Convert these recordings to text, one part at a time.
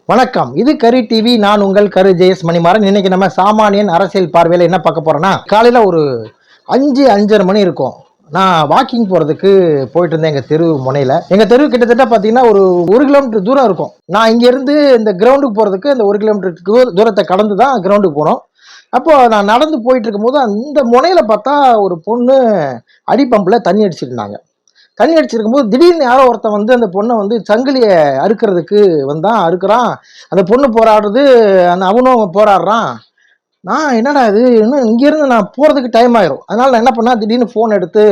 வணக்கம். இது கரு டிவி. நான் உங்கள் கரு ஜெயஸ் மணிமாறன். இன்னைக்கு நம்ம சாமானியன் அரசியல் பார்வையில் என்ன பார்க்க போறோம்னா, காலையில் ஒரு 5:30 மணி இருக்கும். நான் வாக்கிங் போகிறதுக்கு போயிட்டு இருந்தேன் எங்கள் தெரு முனையில். எங்கள் தெரு கிட்டத்தட்ட பார்த்தீங்கன்னா ஒரு 1 கிலோமீட்டர் தூரம் இருக்கும். நான் இங்கேருந்து இந்த கிரவுண்டுக்கு போகிறதுக்கு அந்த 1 கிலோமீட்டர் தூரத்தை கடந்து தான் கிரவுண்டுக்கு போனோம். அப்போது நான் நடந்து போயிட்டு இருக்கும்போது அந்த முனையில் பார்த்தா ஒரு பொண்ணு அடிப்பம்பில் தண்ணி அடிச்சிருந்தாங்க. தண்ணி அடிச்சிருக்கும்போது திடீர்னு யாரோ ஒருத்தன் வந்து அந்த பொண்ணை வந்து சங்கிலியை அறுக்கிறதுக்கு அறுக்கிறான். அந்த பொண்ணு போராடுறது, அவனும் போராடுறான். நான் என்னடா இது, இன்னும் இங்கேருந்து நான் போகிறதுக்கு டைம் ஆயிரும். அதனால நான் என்ன பண்ணேன், திடீர்னு ஃபோன் எடுத்து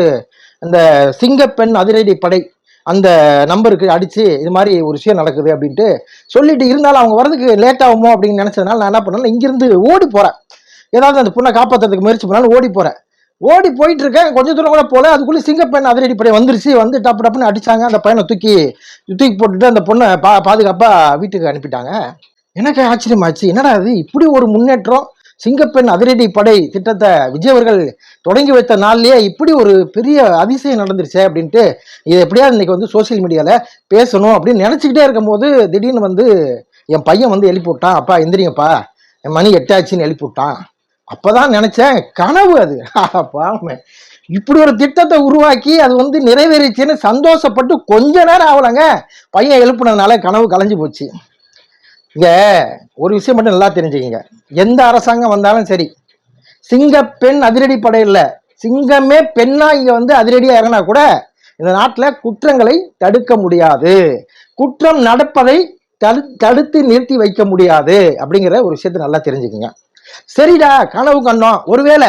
அந்த சிங்கப்பெண் அதிரடி படை அந்த நம்பருக்கு அடித்து இது மாதிரி ஒரு விஷயம் நடக்குது அப்படின்ட்டு சொல்லிட்டு, இருந்தாலும் அவங்க வரதுக்கு லேட் ஆகுமோ அப்படின்னு நினச்சதுனால நான் என்ன பண்ணேன், இங்கேருந்து ஓடி போகிறேன். ஏதாவது அந்த பொண்ணை காப்பாற்றுறதுக்கு முயற்சி பண்ணாலும் ஓடி போகிறேன். ஓடி போயிட்டு இருக்கேன். கொஞ்சம் தூரம் கூட போல, அதுக்குள்ளே சிங்கப்பெண் அதிரடி படை வந்துருச்சு. வந்து டப்புன்னு அடிச்சாங்க. அந்த பையனை தூக்கி போட்டுட்டு அந்த பொண்ணை பாதுகாப்பா வீட்டுக்கு அனுப்பிட்டாங்க. எனக்கு ஆச்சரியமாச்சு, என்னடா இது இப்படி ஒரு முன்னேற்றம். சிங்கப்பெண் அதிரடி படை திட்டத்தை விஜய் அவர்கள் தொடங்கி வைத்த நாள்லயே இப்படி ஒரு பெரிய அதிசயம் நடந்துருச்சு அப்படின்ட்டு, இது எப்படியாவது இன்னைக்கு வந்து சோசியல் மீடியால பேசணும் அப்படின்னு நினைச்சுக்கிட்டே இருக்கும்போது திடீர்னு வந்து என் பையன் வந்து எழுப்பி விட்டான். அப்பா எந்திரிங்கப்பா, என் மணி 8 ஆச்சுன்னு எழுப்பி விட்டான். அப்பதான் நினைச்சேன், கனவு அது. இப்படி ஒரு திட்டத்தை உருவாக்கி அது வந்து நிறைவேறிச்சுன்னு சந்தோஷப்பட்டு கொஞ்ச நேரம் ஆகலங்க, பையன் எழுப்புனதுனால கனவு கலைஞ்சு போச்சு. இங்க ஒரு விஷயம் மட்டும் நல்லா தெரிஞ்சுக்கங்க, எந்த அரசாங்கம் வந்தாலும் சரி, சிங்கப்பெண் அதிரடி படை இல்ல, சிங்கமே பெண்ணா இங்க வந்து அதிரடியா இறங்கினா கூட இந்த நாட்டுல குற்றங்களை தடுக்க முடியாது, குற்றம் நடப்பதை தடுத்து நிறுத்தி வைக்க முடியாது அப்படிங்கிற ஒரு விஷயத்தை நல்லா தெரிஞ்சுக்கங்க. சரிடா, கனவு கண்டோம், ஒருவேளை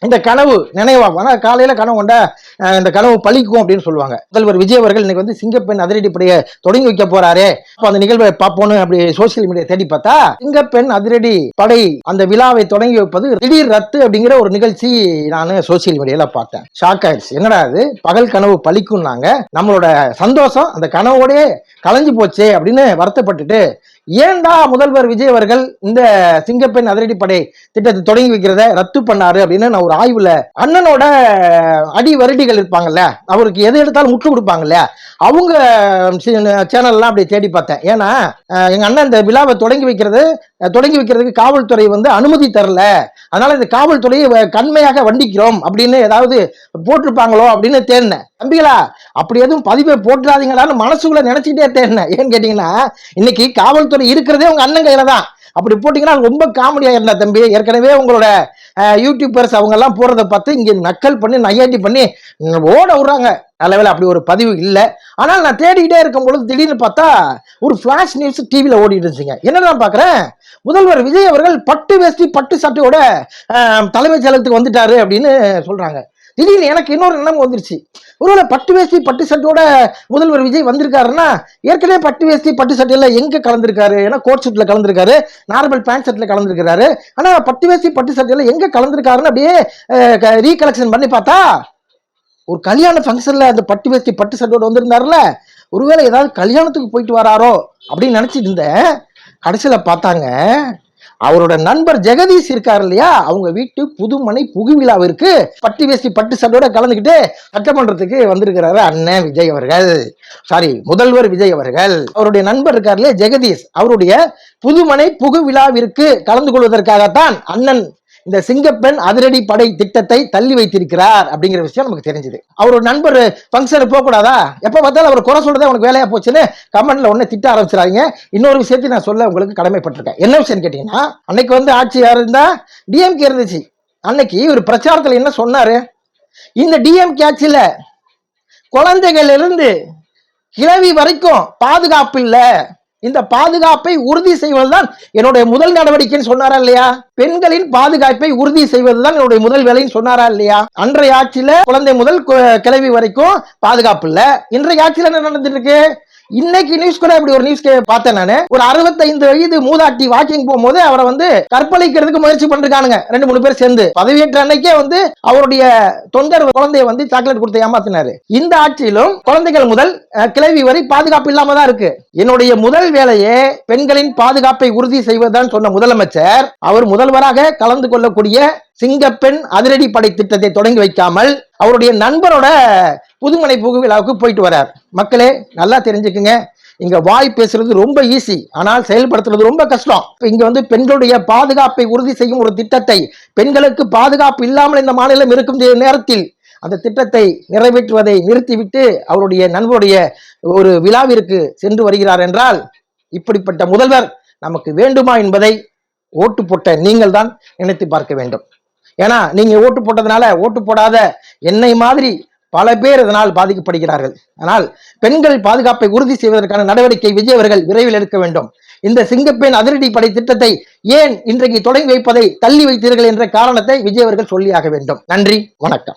இந்த கனவு நினைவாகும். ஆனால் காலையில கனவு கொண்டா இந்த கனவு பழிக்கும் அப்படின்னு சொல்லுவாங்க. முதல்வர் விஜய் அவர்கள் இன்னைக்கு வந்து சிங்கப்பெண் அதிரடி படையை தொடங்கி வைக்க போறாரே, அப்போ அந்த நிகழ்வை பார்ப்போன்னு அப்படி சோசியல் மீடியா தேடி பார்த்தா, சிங்கப்பெண் அதிரடி படை அந்த விழாவை தொடங்கி வைப்பது திடீர் ரத்து அப்படிங்கிற ஒரு நிகழ்ச்சி நான் சோசியல் மீடியால பார்த்தேன். ஷாக் ஆயிடுச்சு. என்னடா அது, பகல் கனவு பழிக்கும்னாங்க, நம்மளோட சந்தோஷம் அந்த கனவோடே கலைஞ்சு போச்சே அப்படின்னு வருத்தப்பட்டுட்டு, ஏன்டா முதல்வர் விஜய் அவர்கள் இந்த சிங்கப்பெண் அதிரடி படை திட்டத்தை தொடங்கி வைக்கிறத ரத்து பண்ணாரு அப்படின்னு நான் ஒரு ஆய்வுல, அண்ணனோட அடி வருடிகள் இருப்பாங்கல்ல, அவருக்கு எது எடுத்தாலும் முற்று கொடுப்பாங்கல்ல, அவங்க சேனல்லாம் அப்படி தேடி பார்த்தேன். ஏன்னா எங்க அண்ணன் இந்த விழாவை தொடங்கி வைக்கிறதுக்கு காவல்துறை வந்து அனுமதி தரல, அதனால இந்த காவல்துறையை கண்மையாக வண்டிக்கிறோம் அப்படின்னு ஏதாவது போட்டிருப்பாங்களோ அப்படின்னு தேடினேன். தம்பிகளா, அப்படி எதுவும் பதிவை போட்டுறாதீங்களான்னு மனசுக்குள்ள நினைச்சுக்கிட்டே தேடினேன். ஏன்னு கேட்டீங்கன்னா, இன்னைக்கு காவல்துறை இருக்கிறதே உங்க அண்ணன் கையில தான். அப்படி போட்டீங்கன்னா ரொம்ப காமெடியா இருந்தா தம்பி. ஏற்கனவே உங்களோட யூடியூபர்ஸ் அவங்க எல்லாம் போறதை பார்த்து இங்க நக்கல் பண்ணி நையாண்டி பண்ணி ஓட விடுறாங்க. நல்லவேளை அப்படி ஒரு பதிவு இல்லை. ஆனால் நான் தேடிக்கிட்டே இருக்கும் பொழுது திடீர்னு பார்த்தா ஒரு ஃபிளாஷ் நியூஸ் டிவியில ஓடிட்டு இருந்துச்சுங்க. என்னதான் பாக்குறேன், முதல்வர் விஜய் அவர்கள் பட்டு வேஷ்டி பட்டு சட்டையோட தலைமைச் செயலகத்துக்கு வந்துட்டாரு அப்படின்னு சொல்றாங்க. திடீர்னு எனக்கு இன்னொரு எண்ணம் வந்துருச்சு, ஒருவேளை பட்டு வேஷ்டி பட்டு சட்டையோட முதல்வர் விஜய் வந்திருக்காருன்னா, ஏற்கனவே பட்டு வேஷ்டி பட்டு சட்டையில எங்க கலந்துருக்காரு, ஏன்னா கோட் சூட்ல கலந்துருக்காரு, நார்மல் பேண்ட் ஷர்ட்ல கலந்துருக்காரு, ஆனா பட்டு வேஷ்டி பட்டு சட்டையில எங்க கலந்துருக்காருன்னு அப்படியே ரீகலெக்ஷன் பண்ணி பார்த்தா, ஒரு கல்யாண ஃபங்க்ஷன்ல அந்த பட்டு வேஷ்டி பட்டு சட்டையோட வந்திருந்தாருல, ஒருவேளை ஏதாவது கல்யாணத்துக்கு போயிட்டு வராரோ அப்படின்னு நினைச்சிட்டு இருந்தேன். கடைசியில பார்த்தாங்க, அவரோட நண்பர் ஜெகதீஷ் இருக்காரு இல்லையா, அவங்க வீட்டு புதுமனை புகுவிழாவிற்கு பட்டு வேஷ்டி பட்டு சட்டையோட கலந்துக்கிட்டு சட்டமன்றத்துக்கு வந்திருக்கிறாரு அண்ணன் விஜய் அவர்கள். சாரி, முதல்வர் விஜய் அவர்கள். அவருடைய நண்பர் இருக்காரு இல்லையா ஜெகதீஷ், அவருடைய புதுமனை புகுவிழாவிற்கு கலந்து கொள்வதற்காகத்தான் அண்ணன் இந்த சிங்கப்பெண் அதிரடி படை திட்டத்தை தள்ளி வைத்திருக்கிறார் அப்படிங்கிற விஷயம் நமக்கு தெரிஞ்சது. அவரோட நண்பர் ஃபங்க்ஷனுக்கு போக கூடாதா, எப்ப பார்த்தாலும் அவர் குறை சொல்றதே உனக்கு வேலையா போச்சுன்னு கமெண்ட்ல உடனே திட்ட ஆரம்பிச்சிடாங்க. இன்னொரு விஷயத்தை நான் சொல்ல உங்களுக்கு கடமைப்பட்டிருக்கேன். என்ன விஷயம் கேட்டீங்கன்னா, அன்னைக்கு வந்து ஆட்சி யார் இருந்தா, டிஎம்கே இருந்துச்சு. அன்னைக்கு ஒரு பிரச்சாரத்துல என்ன சொன்னாரு, இந்த டிஎம்கே ஆட்சியில குழந்தைகள் இருந்து கிழவி வரைக்கும் பாதுகாப்பு இல்ல, இந்த பாதுகாப்பை உறுதி செய்வதுதான் என்னுடைய முதல் நடவடிக்கைன்னு சொன்னாரா இல்லையா? பெண்களின் பாதுகாப்பை உறுதி செய்வதுதான் என்னுடைய முதல் வேலைன்னு சொன்னாரா இல்லையா? அன்றைய ஆட்சியில குழந்தை முதல் கிழவி வரைக்கும் பாதுகாப்பு இல்ல. இன்றைய ஆட்சியில என்ன நடந்துட்டு இருக்கு? இன்னைக்கு நியூஸ் கூட இப்படி ஒரு நியூஸ் பார்த்தேன் நானு. ஒரு 65 வயது மூதாட்டி வாக்கிங் போகும்போது அவரை வந்து கற்பழிக்கிறதுக்கு முயற்சி பண்ணிருக்கானுங்க 2-3 பேர் சேர்ந்து. பதவியேற்ற அன்னைக்கே வந்து அவருடைய தொண்டர் குழந்தைய வந்து சாக்லேட் கொடுத்து ஏமாத்தினாரு. இந்த ஆட்சியிலும் குழந்தைகள் முதல் கிழவி வரை பாதுகாப்பு இல்லாம தான் இருக்கு. என்னுடைய முதல் வேலையே பெண்களின் பாதுகாப்பை உறுதி செய்வதுதான் சொன்ன முதலமைச்சர், அவர் முதல்வராக கலந்து கொள்ளக்கூடிய சிங்கப்பெண் அதிரடி படை திட்டத்தை தொடங்கி வைக்காமல் அவருடைய நண்பரோட புதுமனை புகுவிழாவுக்கு போயிட்டு வரார். மக்களே நல்லா தெரிஞ்சுக்குங்க, இங்க வாய் பேசுறது ரொம்ப ஈஸி, ஆனால் செயல்படுத்துறது ரொம்ப கஷ்டம். இங்க வந்து பெண்களுடைய பாதுகாப்பை உறுதி செய்யும் ஒரு திட்டத்தை, பெண்களுக்கு பாதுகாப்பு இல்லாமல் இந்த மாநிலம் இருக்கும் நேரத்தில் அந்த திட்டத்தை நிறைவேற்றுவதை நிறுத்திவிட்டு அவருடைய நண்பருடைய ஒரு விழாவிற்கு சென்று வருகிறார் என்றால், இப்படிப்பட்ட முதல்வர் நமக்கு வேண்டுமா என்பதை ஓட்டு போட்ட நீங்கள் தான் நினைத்து பார்க்க வேண்டும். ஏன்னா நீங்க ஓட்டு போட்டதுனால ஓட்டு போடாத என்னை மாதிரி பல பேர் இதனால் பாதிக்கப்படுகிறார்கள். ஆனால் பெண்கள் பாதுகாப்பை உறுதி செய்வதற்கான நடவடிக்கை விஜய் அவர்கள் விரைவில் எடுக்க வேண்டும். இந்த சிங்கப்பெண் அதிரடி படை திட்டத்தை ஏன் இன்றைக்கு தொடங்கி வைப்பதை தள்ளி வைத்தீர்கள் என்ற காரணத்தை விஜய் அவர்கள் சொல்லியாக வேண்டும். நன்றி, வணக்கம்.